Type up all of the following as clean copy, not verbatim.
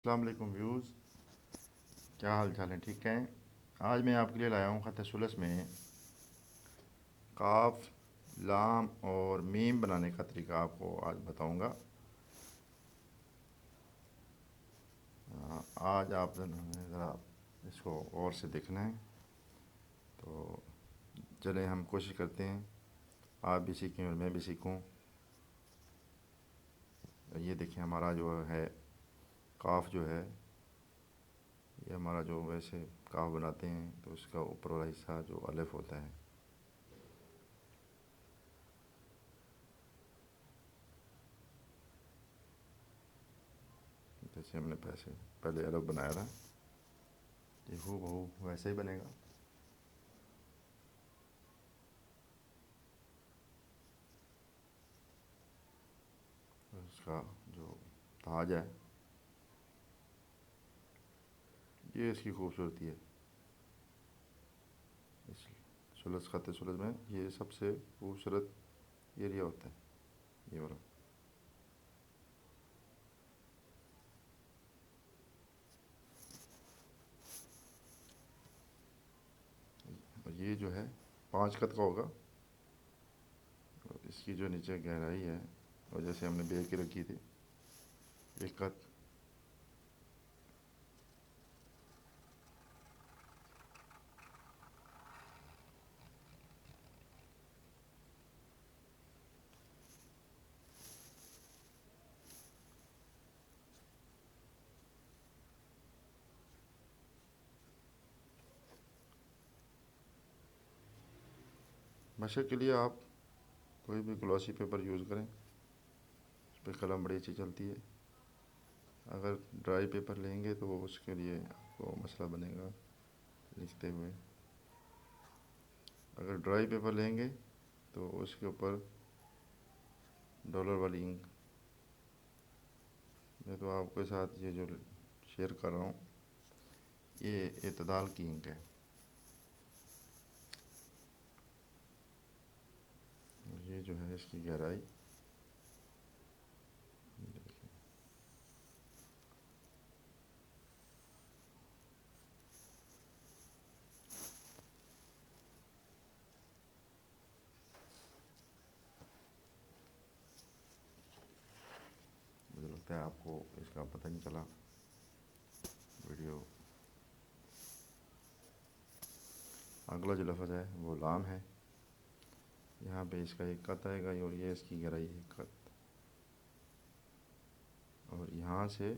अस्सलाम वालेकुम व्यूज़। क्या हाल चाल है? ठीक है। आज मैं आपके लिए लाया हूँ ख़त सुलस में काफ, लाम और मीम बनाने का तरीका आपको आज बताऊँगा। आज आप ज़रा इसको और से देखना है। तो चलें हम कोशिश करते हैं, आप भी सीखें और मैं भी सीखूं। ये देखिए हमारा जो है काफ जो है, ये हमारा जो वैसे काफ बनाते हैं तो उसका ऊपर वाला हिस्सा जो अलिफ होता है। जैसे हमने पहले अलग बनाया था, ये हूबहू वैसे ही बनेगा। उसका जो ताज है, ये इसकी खूबसूरती है। इस सुलस ख़त सुलस में ये सबसे खूबसूरत एरिया होता है, ये वाला। और ये जो है 5 कत का होगा। और इसकी जो नीचे गहराई है, और जैसे हमने बेल के रखी थी 1 कत। मशक के लिए आप कोई भी ग्लॉसी पेपर यूज़ करें, उस पर कलम बड़ी अच्छी चलती है। अगर ड्राई पेपर लेंगे तो उसके लिए आपको मसला बनेगा लिखते हुए। अगर ड्राई पेपर लेंगे तो उसके ऊपर डॉलर वाली इंक, मैं तो आपके साथ ये जो शेयर कर रहा हूँ ये एतदाल की इंक है। ये जो है इसकी गहराई, मुझे लगता है आपको इसका पता नहीं चला वीडियो। अगला जो लफ्ज़ है वो लाम है। यहाँ पे इसका 1 कत आएगा और ये इसकी गहराई 1 कत, और यहाँ से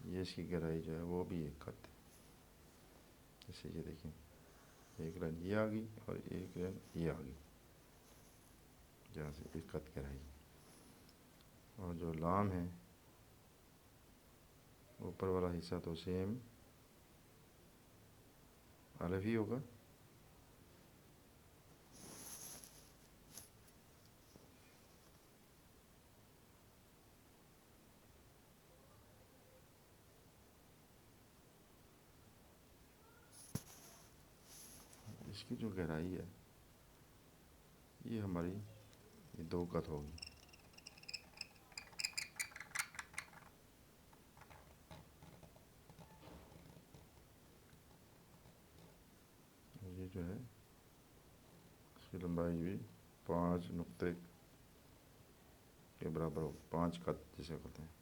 ये इसकी गहराई जो है वो भी 1 कत है। जैसे ये देखिए, एक लाइन ये आ गई और एक लाइन ये आ गई, जहाँ से 1 कत गहराई। और जो लाम है ऊपर वाला हिस्सा तो सेम अलग ही होगा। इसकी जो गहराई है ये हमारी ये 2 कत होगी। और ये जो है इसकी लंबाई भी 5 नुक्ते के बराबर हो, 5 कत जिसे कहते हैं।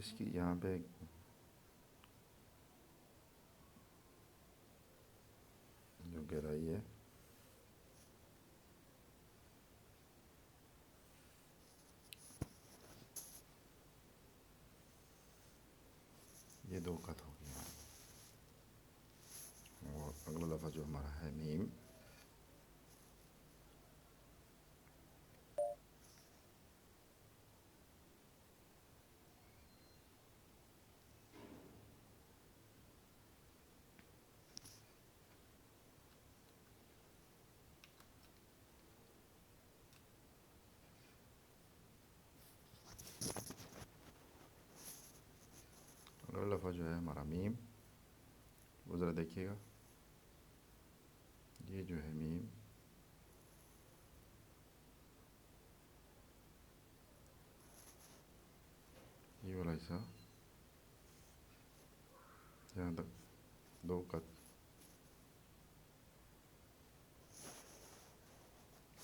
इसकी यहाँ पे जो गहराई है खत हो गया। और अगला लफ्ज़ जो हमारा है मीम, अगला लफ्ज़ जो है हमारा मीम, वो ज़रा देखिएगा। ये जो है मीम, ये वाला हिस्सा यहाँ तक दो कत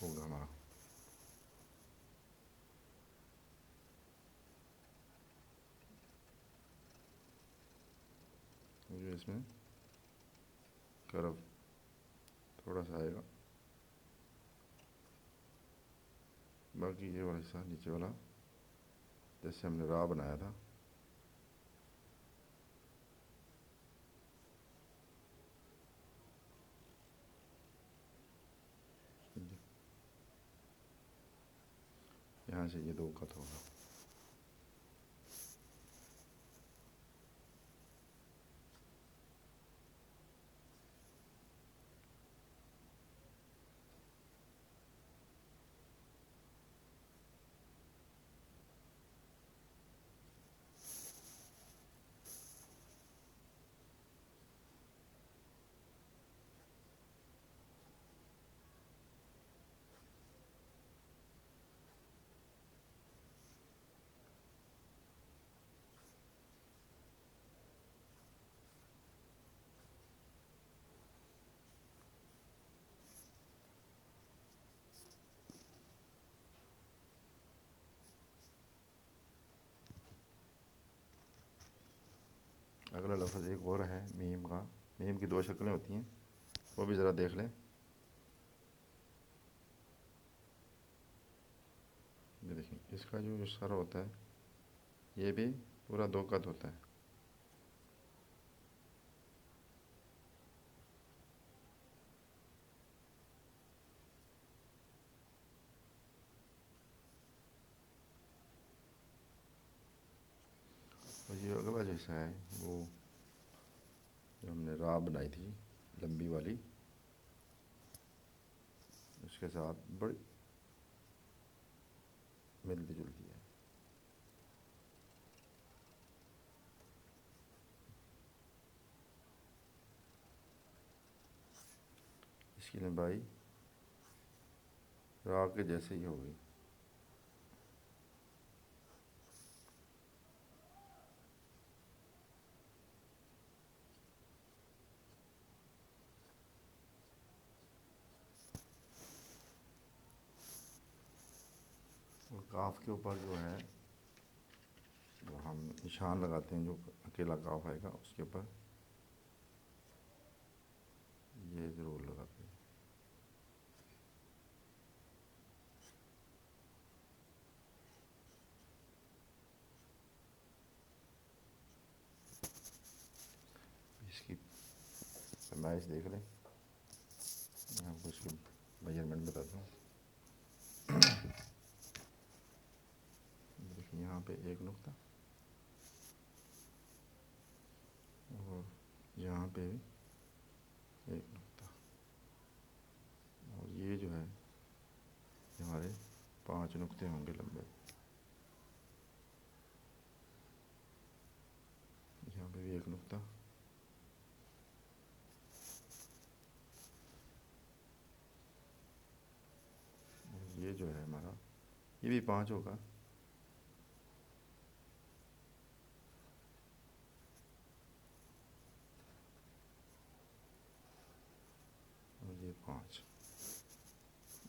होगा हमारा। जो इसमें कर्व थोड़ा सा आएगा, बाकी ये वाला हिस्सा नीचे वाला जैसे हमने रा बनाया था, यहाँ से ये दो कत होगा। अगला लफ्ज़ एक और है मीम का। मीम की दो शक्लें होती हैं, वो भी ज़रा देख लें। ये देखिए, इसका जो सर होता है ये भी पूरा दो कत होता है। और ये अगला जो हिस्सा है वो जो हमने रा बनाई थी लंबी वाली, उसके साथ बड़ी मिलती जुलती है। इसकी लंबाई रा के जैसे ही होगी। और काफ के ऊपर जो है वो हम निशान लगाते हैं, जो अकेला काफ आएगा उसके ऊपर ये ज़रूर लगाते हैं। इसकी पैमाइश देख लें, मैं आपको इसकी मेजरमेंट बताता हूँ। देखिए यहाँ पे एक नुक्ता और यहाँ पे भी एक नुक्ता, और ये जो है हमारे 5 नुक्ते होंगे लंबे। यहाँ पे भी एक नुक्ता, और ये जो है हमारा ये भी 5 होगा। और ये 5,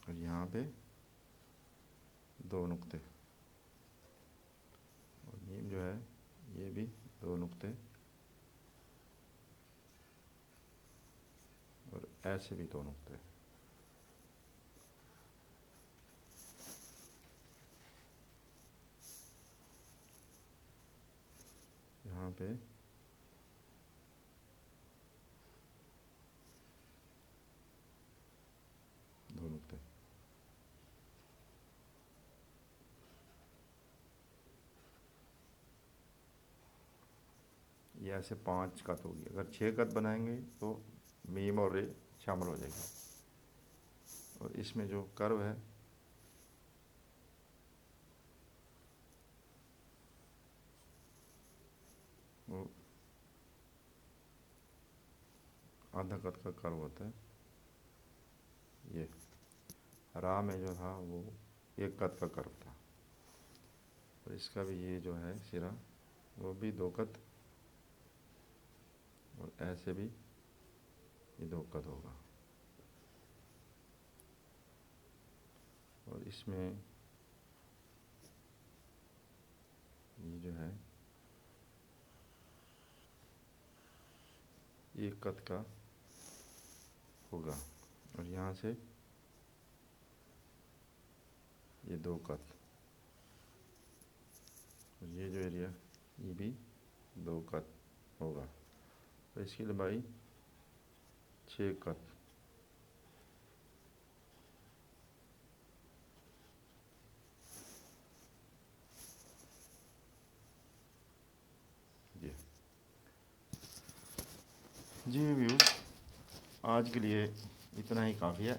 और यहाँ पे 2 नुक्ते, और मीम जो है ये भी 2 नुक्ते, और ऐसे भी 2 नुक्ते। यहाँ पे ये ऐसे 5 कत होगी। अगर 6 कत बनाएंगे तो मीम और रे शामिल हो जाएगी। और इसमें जो कर्व है वो आधा कत का कर्व होता है। ये रा में जो था वो 1 कत का कर्व था। और इसका भी ये जो है सिरा वो भी 2 कत, और ऐसे भी ये 2 कत होगा। और इसमें ये जो है 1 कत का होगा। और यहाँ से ये 2 कत, और ये जो एरिया ये भी 2 कत होगा। तो इसकी लंबाई 6 कत। जी जी व्यूज़, आज के लिए इतना ही काफ़ी है।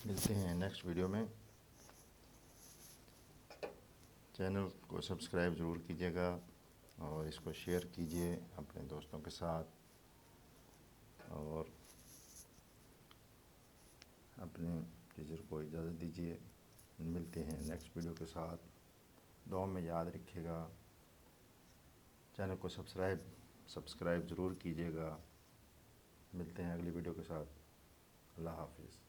मिलते हैं नेक्स्ट वीडियो में। चैनल को सब्सक्राइब ज़रूर कीजिएगा और इसको शेयर कीजिए अपने दोस्तों के साथ, और अपने टीचर को इजाज़त दीजिए। मिलते हैं नेक्स्ट वीडियो के साथ। दुआ में याद रखिएगा, चैनल को सब्सक्राइब ज़रूर कीजिएगा। मिलते हैं अगली वीडियो के साथ। अल्लाह हाफिज़।